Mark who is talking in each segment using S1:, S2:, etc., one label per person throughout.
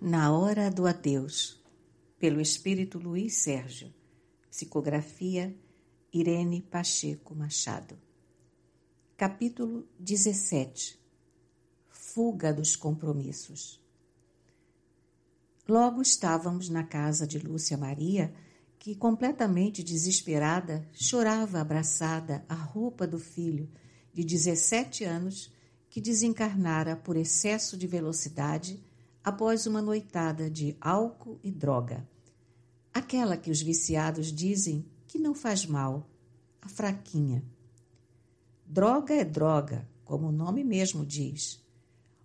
S1: Na Hora do Adeus, pelo Espírito Luiz Sérgio. Psicografia Irene Pacheco Machado. Capítulo 17. Fuga dos compromissos. Logo estávamos na casa de Lúcia Maria, que, completamente desesperada, chorava abraçada à roupa do filho de 17 anos que desencarnara por excesso de velocidade após uma noitada de álcool e droga. Aquela que os viciados dizem que não faz mal, a fraquinha. Droga é droga, como o nome mesmo diz.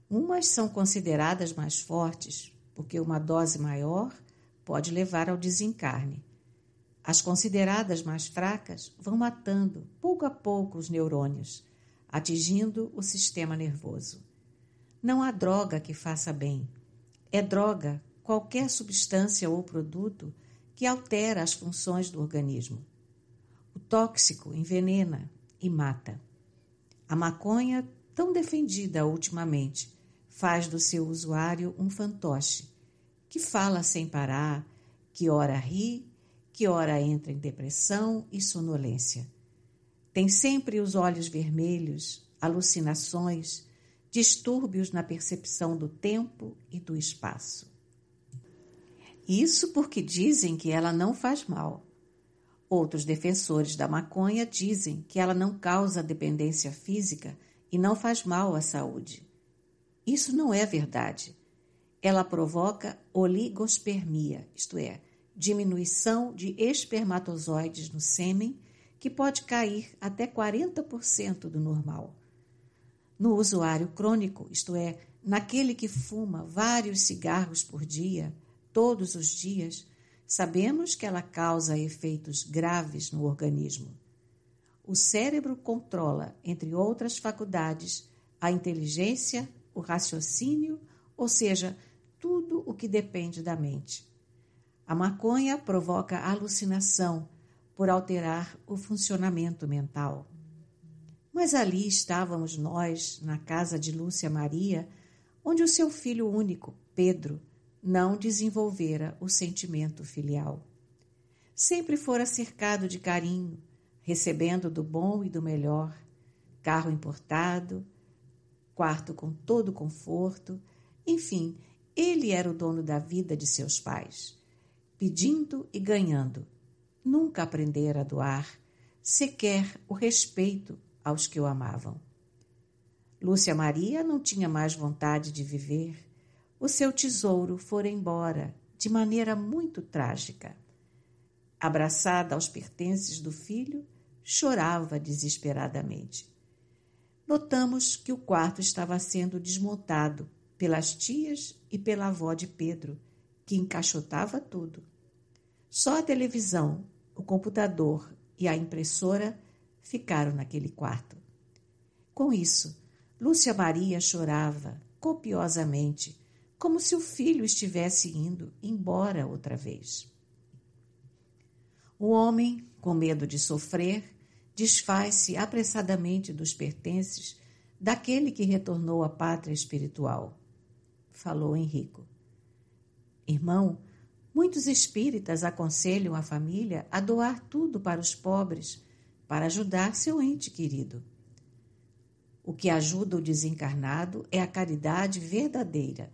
S1: Umas são consideradas mais fortes, porque uma dose maior pode levar ao desencarne. As consideradas mais fracas vão matando, pouco a pouco, os neurônios, atingindo o sistema nervoso. Não há droga que faça bem. É droga qualquer substância ou produto que altera as funções do organismo. O tóxico envenena e mata. A maconha, tão defendida ultimamente, faz do seu usuário um fantoche, que fala sem parar, que ora ri, que ora entra em depressão e sonolência. Tem sempre os olhos vermelhos, alucinações, distúrbios na percepção do tempo e do espaço. Isso porque dizem que ela não faz mal. Outros defensores da maconha dizem que ela não causa dependência física e não faz mal à saúde. Isso não é verdade. Ela provoca oligospermia, isto é, diminuição de espermatozoides no sêmen, que pode cair até 40% do normal. No usuário crônico, isto é, naquele que fuma vários cigarros por dia, todos os dias, sabemos que ela causa efeitos graves no organismo. O cérebro controla, entre outras faculdades, a inteligência, o raciocínio, ou seja, tudo o que depende da mente. A maconha provoca alucinação por alterar o funcionamento mental. Mas ali estávamos nós, na casa de Lúcia Maria, onde o seu filho único, Pedro, não desenvolvera o sentimento filial. Sempre fora cercado de carinho, recebendo do bom e do melhor, carro importado, quarto com todo conforto, enfim, ele era o dono da vida de seus pais, pedindo e ganhando. Nunca aprendera a doar, sequer o respeito aos que o amavam. Lúcia Maria não tinha mais vontade de viver. O seu tesouro fora embora, de maneira muito trágica. Abraçada aos pertences do filho, chorava desesperadamente. Notamos que o quarto estava sendo desmontado pelas tias e pela avó de Pedro, que encaixotava tudo. Só a televisão, o computador e a impressora ficaram naquele quarto. Com isso, Lúcia Maria chorava copiosamente, como se o filho estivesse indo embora outra vez. O homem, com medo de sofrer, desfaz-se apressadamente dos pertences daquele que retornou à pátria espiritual. Falou Henrico. Irmão, muitos espíritas aconselham a família a doar tudo para os pobres, para ajudar seu ente querido. O que ajuda o desencarnado é a caridade verdadeira.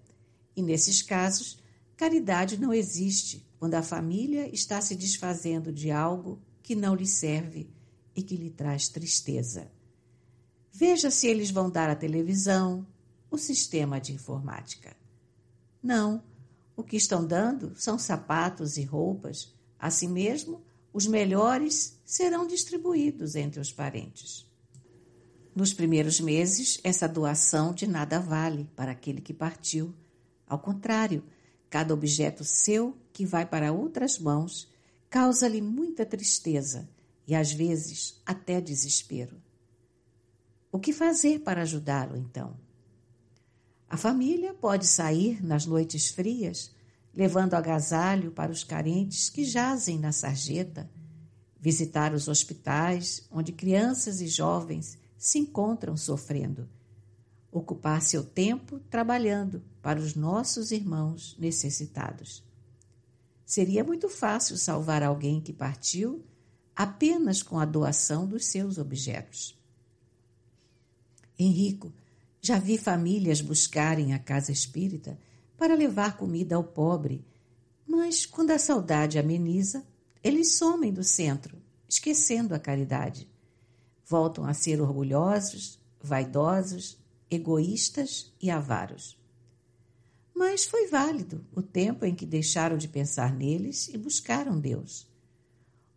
S1: E, nesses casos, caridade não existe quando a família está se desfazendo de algo que não lhe serve e que lhe traz tristeza. Veja se eles vão dar a televisão, o sistema de informática. Não, o que estão dando são sapatos e roupas. Assim mesmo, os melhores serão distribuídos entre os parentes. Nos primeiros meses, essa doação de nada vale para aquele que partiu. Ao contrário, cada objeto seu que vai para outras mãos causa-lhe muita tristeza e, às vezes, até desespero. O que fazer para ajudá-lo, então? A família pode sair nas noites frias, levando agasalho para os carentes que jazem na sarjeta, visitar os hospitais onde crianças e jovens se encontram sofrendo, ocupar seu tempo trabalhando para os nossos irmãos necessitados. Seria muito fácil salvar alguém que partiu apenas com a doação dos seus objetos. Henrico, já vi famílias buscarem a casa espírita para levar comida ao pobre, mas quando a saudade ameniza, eles somem do centro, esquecendo a caridade. Voltam a ser orgulhosos, vaidosos, egoístas e avaros. Mas foi válido o tempo em que deixaram de pensar neles e buscaram Deus.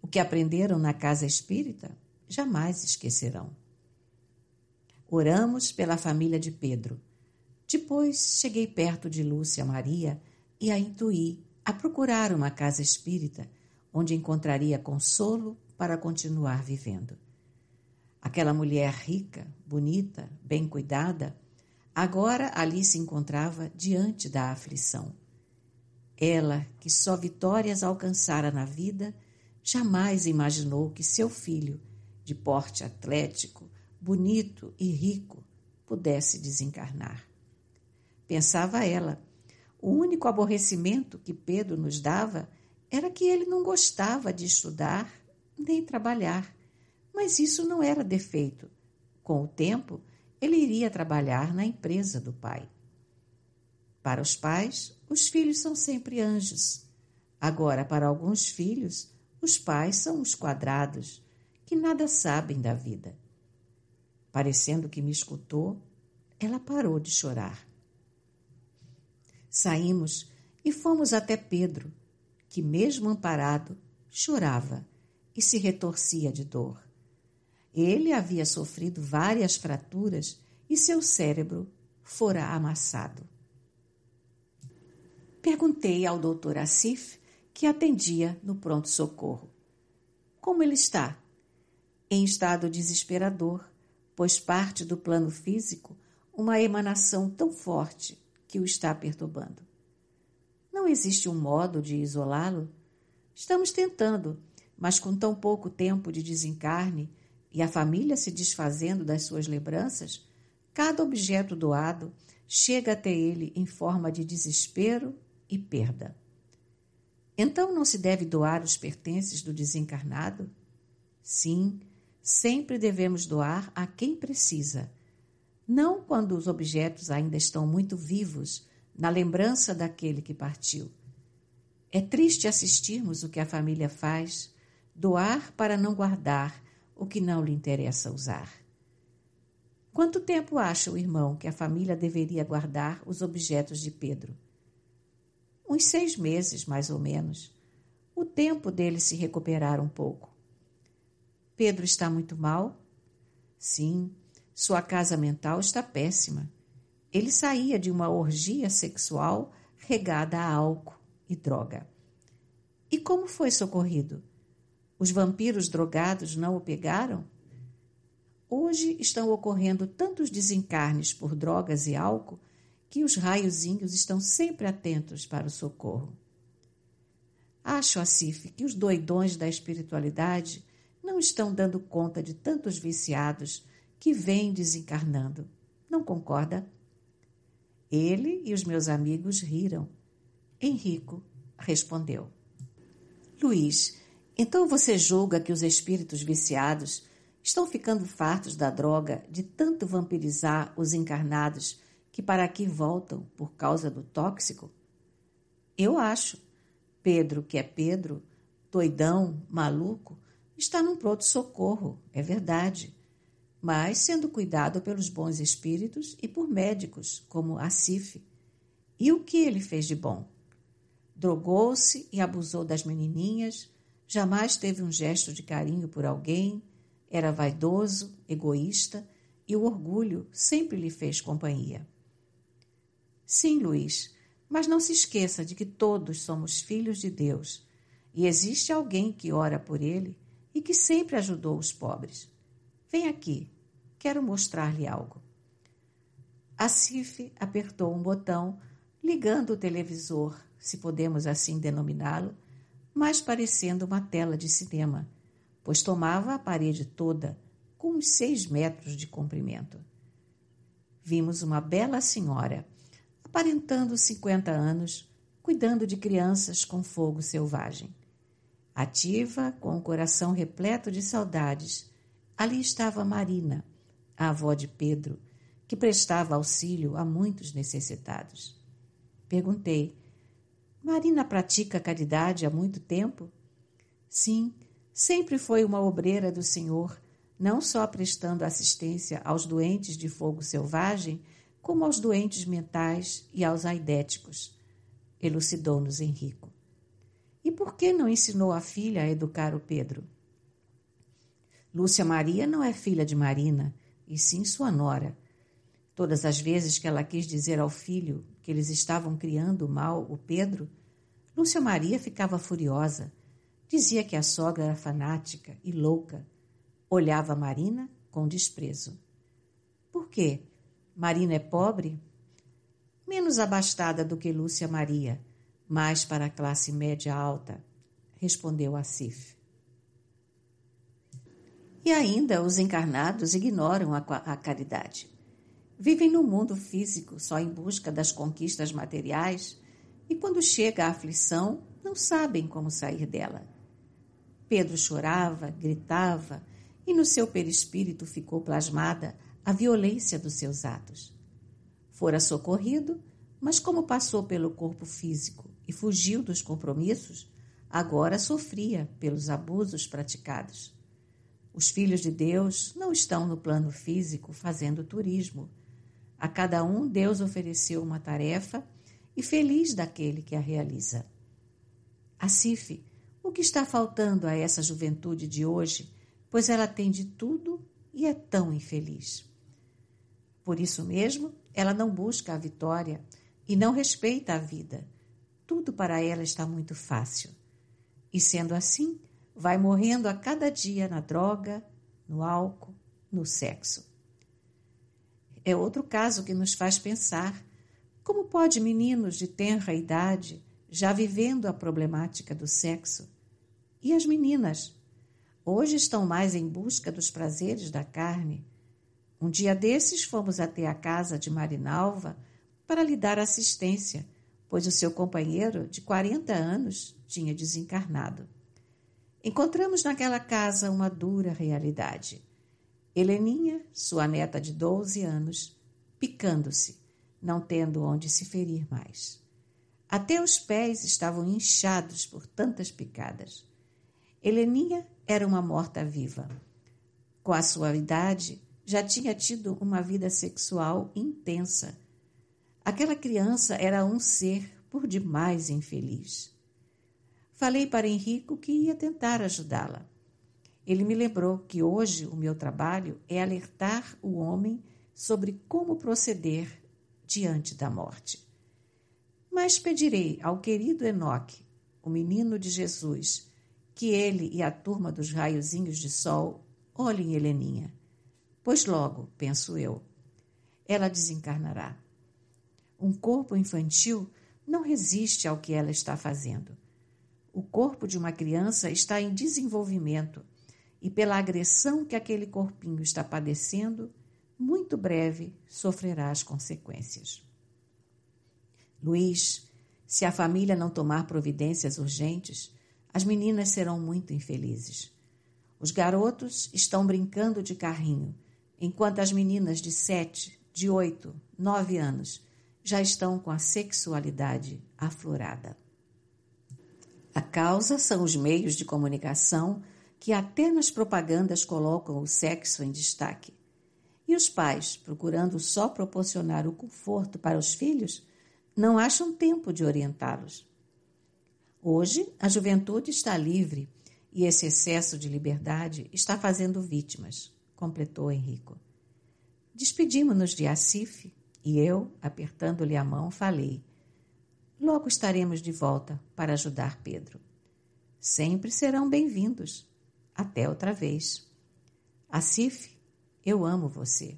S1: O que aprenderam na casa espírita, jamais esquecerão. Oramos pela família de Pedro. Depois cheguei perto de Lúcia Maria e a intuí a procurar uma casa espírita onde encontraria consolo para continuar vivendo. Aquela mulher rica, bonita, bem cuidada, agora ali se encontrava diante da aflição. Ela, que só vitórias alcançara na vida, jamais imaginou que seu filho, de porte atlético, bonito e rico, pudesse desencarnar. Pensava ela, o único aborrecimento que Pedro nos dava era que ele não gostava de estudar nem trabalhar, mas isso não era defeito. Com o tempo, ele iria trabalhar na empresa do pai. Para os pais, os filhos são sempre anjos. Agora, para alguns filhos, os pais são os quadrados, que nada sabem da vida. Parecendo que me escutou, ela parou de chorar. Saímos e fomos até Pedro, que, mesmo amparado, chorava e se retorcia de dor. Ele havia sofrido várias fraturas e seu cérebro fora amassado. Perguntei ao Dr. Assif, que atendia no pronto-socorro. Como ele está? Em estado desesperador, pois parte do plano físico uma emanação tão forte que o está perturbando. Não existe um modo de isolá-lo? Estamos tentando, mas com tão pouco tempo de desencarne e a família se desfazendo das suas lembranças, cada objeto doado chega até ele em forma de desespero e perda. Então não se deve doar os pertences do desencarnado? Sim, sempre devemos doar a quem precisa, não quando os objetos ainda estão muito vivos na lembrança daquele que partiu. É triste assistirmos o que a família faz, doar para não guardar o que não lhe interessa usar. Quanto tempo acha o irmão que a família deveria guardar os objetos de Pedro? Uns 6 meses, mais ou menos. O tempo dele se recuperar um pouco. Pedro está muito mal? Sim, sua casa mental está péssima. Ele saía de uma orgia sexual regada a álcool e droga. E como foi socorrido? Os vampiros drogados não o pegaram? Hoje estão ocorrendo tantos desencarnes por drogas e álcool que os raiozinhos estão sempre atentos para o socorro. Acho, Assif, que os doidões da espiritualidade não estão dando conta de tantos viciados que vêm desencarnando. Não concorda? Ele e os meus amigos riram. Henrico respondeu. Luiz, então você julga que os espíritos viciados estão ficando fartos da droga de tanto vampirizar os encarnados que para aqui voltam por causa do tóxico? Eu acho. Pedro, que é Pedro, doidão, maluco, está num pronto-socorro, é verdade, mas sendo cuidado pelos bons espíritos e por médicos, como Assif. E o que ele fez de bom? Drogou-se e abusou das menininhas, jamais teve um gesto de carinho por alguém, era vaidoso, egoísta e o orgulho sempre lhe fez companhia. Sim, Luiz, mas não se esqueça de que todos somos filhos de Deus e existe alguém que ora por ele e que sempre ajudou os pobres. Vem aqui, quero mostrar-lhe algo. Assif apertou um botão, ligando o televisor, se podemos assim denominá-lo, mas parecendo uma tela de cinema, pois tomava a parede toda, com uns 6 metros de comprimento. vimos uma bela senhora, aparentando 50 anos, cuidando de crianças com fogo selvagem. Ativa, com o coração repleto de saudades, ali estava Marina, a avó de Pedro, que prestava auxílio a muitos necessitados. Perguntei: Marina pratica caridade há muito tempo? Sim, sempre foi uma obreira do Senhor, não só prestando assistência aos doentes de fogo selvagem, como aos doentes mentais e aos aidéticos, elucidou-nos Henrico. E por que não ensinou a filha a educar o Pedro? Lúcia Maria não é filha de Marina, e sim sua nora. Todas as vezes que ela quis dizer ao filho que eles estavam criando mal o Pedro, Lúcia Maria ficava furiosa. Dizia que a sogra era fanática e louca. Olhava Marina com desprezo. Por quê? Marina é pobre? Menos abastada do que Lúcia Maria, mais para a classe média alta, respondeu Acif. E ainda os encarnados ignoram a caridade. Vivem no mundo físico só em busca das conquistas materiais e quando chega a aflição não sabem como sair dela. Pedro chorava, gritava e no seu perispírito ficou plasmada a violência dos seus atos. Fora socorrido, mas como passou pelo corpo físico e fugiu dos compromissos, agora sofria pelos abusos praticados. Os filhos de Deus não estão no plano físico fazendo turismo. A cada um Deus ofereceu uma tarefa e feliz daquele que a realiza. Acif, o que está faltando a essa juventude de hoje, pois ela tem de tudo e é tão infeliz. Por isso mesmo, ela não busca a vitória e não respeita a vida. Tudo para ela está muito fácil. E sendo assim, vai morrendo a cada dia na droga, no álcool, no sexo. É outro caso que nos faz pensar como pode meninos de tenra idade já vivendo a problemática do sexo? E as meninas? Hoje estão mais em busca dos prazeres da carne. Um dia desses fomos até a casa de Marinalva para lhe dar assistência, pois o seu companheiro, de 40 anos, tinha desencarnado. Encontramos naquela casa uma dura realidade. Heleninha, sua neta de 12 anos, picando-se, não tendo onde se ferir mais. Até os pés estavam inchados por tantas picadas. Heleninha era uma morta-viva. Com a sua idade, já tinha tido uma vida sexual intensa. Aquela criança era um ser por demais infeliz. Falei para Henrico que ia tentar ajudá-la. Ele me lembrou que hoje o meu trabalho é alertar o homem sobre como proceder diante da morte. Mas pedirei ao querido Enoque, o menino de Jesus, que ele e a turma dos raiozinhos de sol olhem Heleninha, pois logo, penso eu, ela desencarnará. Um corpo infantil não resiste ao que ela está fazendo. O corpo de uma criança está em desenvolvimento e pela agressão que aquele corpinho está padecendo, muito breve sofrerá as consequências. Luiz, se a família não tomar providências urgentes, as meninas serão muito infelizes. Os garotos estão brincando de carrinho, enquanto as meninas de 7, de 8, 9 anos já estão com a sexualidade aflorada. A causa são os meios de comunicação que até nas propagandas colocam o sexo em destaque. E os pais, procurando só proporcionar o conforto para os filhos, não acham tempo de orientá-los. Hoje, a juventude está livre e esse excesso de liberdade está fazendo vítimas, completou Henrico. Despedimos-nos de Acif e eu, apertando-lhe a mão, falei: logo estaremos de volta para ajudar Pedro. Sempre serão bem-vindos. Até outra vez. Acif, eu amo você.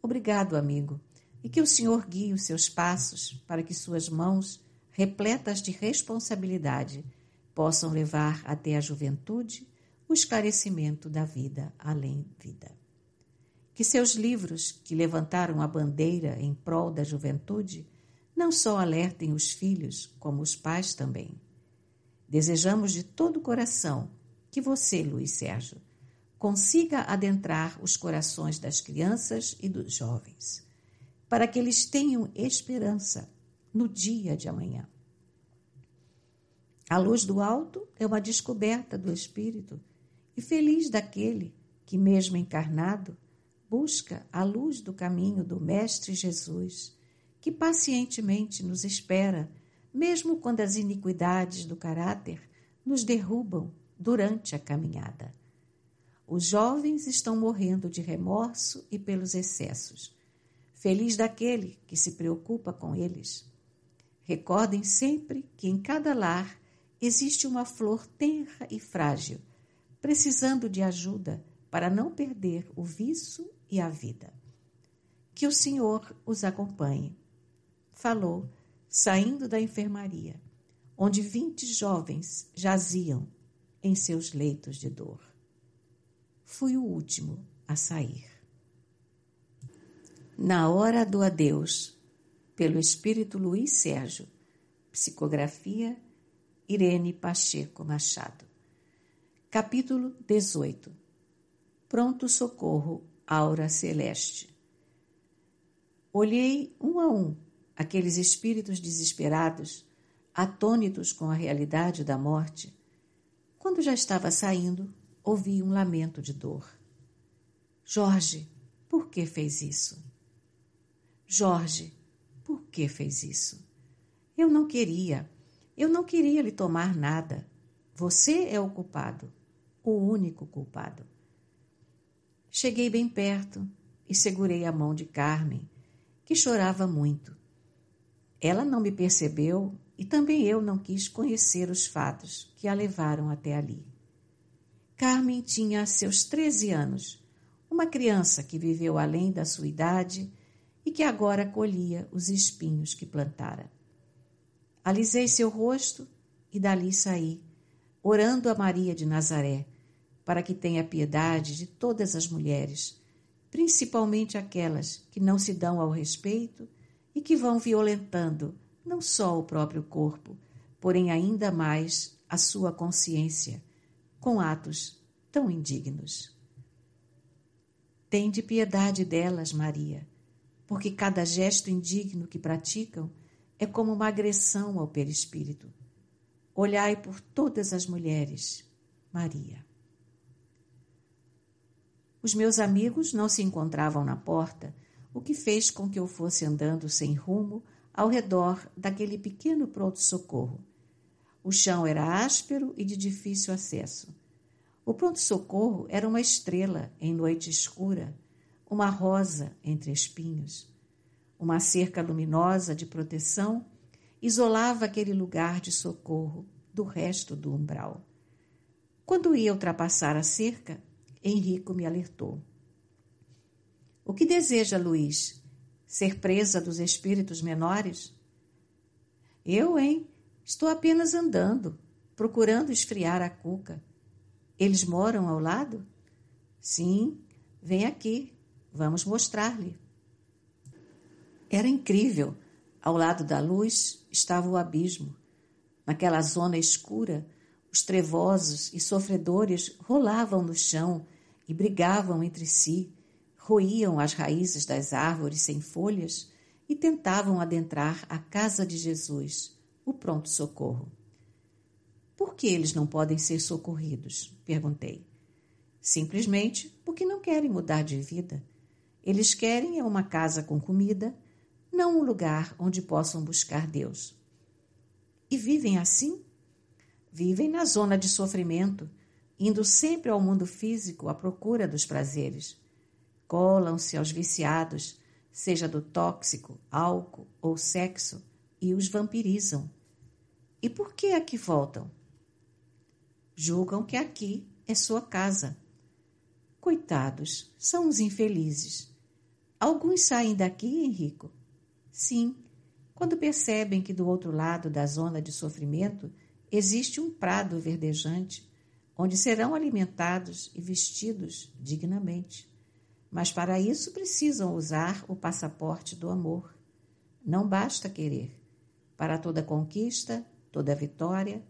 S1: Obrigado, amigo, e que o Senhor guie os seus passos para que suas mãos, repletas de responsabilidade, possam levar até a juventude o esclarecimento da vida além vida. Que seus livros, que levantaram a bandeira em prol da juventude, não só alertem os filhos, como os pais também. Desejamos de todo o coração que você, Luiz Sérgio, consiga adentrar os corações das crianças e dos jovens, para que eles tenham esperança no dia de amanhã. A luz do alto é uma descoberta do Espírito, e feliz daquele que, mesmo encarnado, busca a luz do caminho do Mestre Jesus, que pacientemente nos espera, mesmo quando as iniquidades do caráter nos derrubam durante a caminhada. Os jovens estão morrendo de remorso e pelos excessos. Feliz daquele que se preocupa com eles. Recordem sempre que em cada lar existe uma flor tenra e frágil, precisando de ajuda para não perder o viço e a vida. Que o Senhor os acompanhe. Falou, saindo da enfermaria, onde 20 jovens jaziam em seus leitos de dor. Fui o último a sair. Na Hora do Adeus, pelo Espírito Luiz Sérgio, psicografia Irene Pacheco Machado. Capítulo 18. Pronto socorro, aura celeste. Olhei um a um aqueles espíritos desesperados, atônitos com a realidade da morte. Quando já estava saindo, ouvi um lamento de dor. Jorge, por que fez isso? Jorge, por que fez isso? Eu não queria lhe tomar nada. Você é o culpado, o único culpado. Cheguei bem perto e segurei a mão de Carmen, que chorava muito. Ela não me percebeu e também eu não quis conhecer os fatos que a levaram até ali. Carmen tinha seus 13 anos, uma criança que viveu além da sua idade e que agora colhia os espinhos que plantara. Alisei seu rosto e dali saí, orando a Maria de Nazaré, para que tenha piedade de todas as mulheres, principalmente aquelas que não se dão ao respeito e que vão violentando não só o próprio corpo, porém ainda mais a sua consciência, com atos tão indignos. Tende piedade delas, Maria, porque cada gesto indigno que praticam é como uma agressão ao perispírito. Olhai por todas as mulheres, Maria. Os meus amigos não se encontravam na porta, o que fez com que eu fosse andando sem rumo ao redor daquele pequeno pronto-socorro. O chão era áspero e de difícil acesso. O pronto-socorro era uma estrela em noite escura, uma rosa entre espinhos. Uma cerca luminosa de proteção isolava aquele lugar de socorro do resto do umbral. Quando ia ultrapassar a cerca, Henrico me alertou. O que deseja, Luiz? Ser presa dos espíritos menores? Eu, hein? Estou apenas andando, procurando esfriar a cuca. Eles moram ao lado? Sim, vem aqui, vamos mostrar-lhe. Era incrível. Ao lado da luz estava o abismo. Naquela zona escura, os trevosos e sofredores rolavam no chão e brigavam entre si, roíam as raízes das árvores sem folhas e tentavam adentrar a casa de Jesus, o pronto-socorro. Por que eles não podem ser socorridos? Perguntei. Simplesmente porque não querem mudar de vida. Eles querem uma casa com comida, não um lugar onde possam buscar Deus. E vivem assim? Vivem na zona de sofrimento, indo sempre ao mundo físico à procura dos prazeres. Colam-se aos viciados, seja do tóxico, álcool ou sexo, e os vampirizam. E por que aqui voltam? Julgam que aqui é sua casa. Coitados, são os infelizes. Alguns saem daqui, Henrico? Sim, quando percebem que do outro lado da zona de sofrimento existe um prado verdejante, onde serão alimentados e vestidos dignamente. mas para isso precisam usar o passaporte do amor. Não basta querer. Para toda conquista, toda vitória,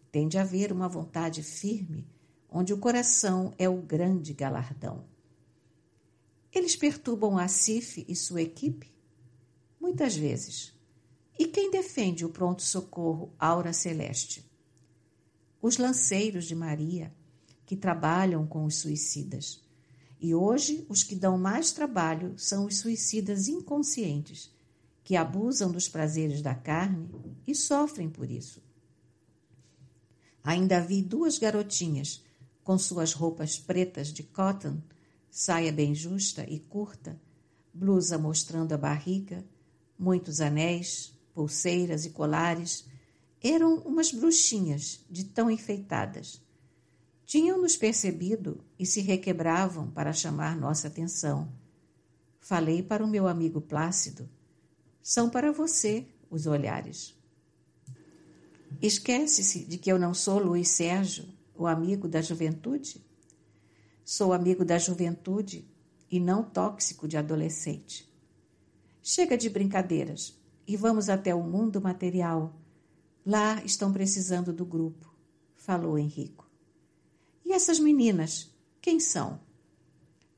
S1: tem de haver uma vontade firme, onde o coração é o grande galardão. Eles perturbam a Cif e sua equipe? Muitas vezes. E quem defende o pronto-socorro Aura Celeste? Os lanceiros de Maria, que trabalham com os suicidas. E hoje, os que dão mais trabalho são os suicidas inconscientes, que abusam dos prazeres da carne e sofrem por isso. Ainda vi 2 garotinhas, com suas roupas pretas de cotton, saia bem justa e curta, blusa mostrando a barriga, muitos anéis, pulseiras e colares. Eram umas bruxinhas de tão enfeitadas. Tinham-nos percebido e se requebravam para chamar nossa atenção. Falei para o meu amigo Plácido. São para você os olhares. Esquece-se de que eu não sou Luiz Sérgio, o amigo da juventude? Sou amigo da juventude e não tóxico de adolescente. Chega de brincadeiras e vamos até o mundo material. Lá estão precisando do grupo, falou Henrico. E essas meninas, quem são?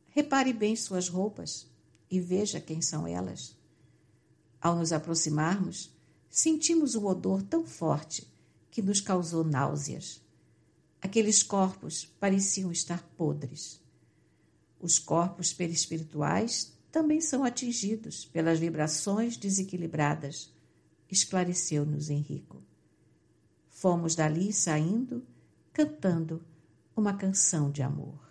S1: Repare bem suas roupas e veja quem são elas. Ao nos aproximarmos, sentimos um odor tão forte que nos causou náuseas. Aqueles corpos pareciam estar podres. Os corpos perispirituais também são atingidos pelas vibrações desequilibradas, esclareceu-nos Henrico. Fomos dali saindo, cantando uma canção de amor.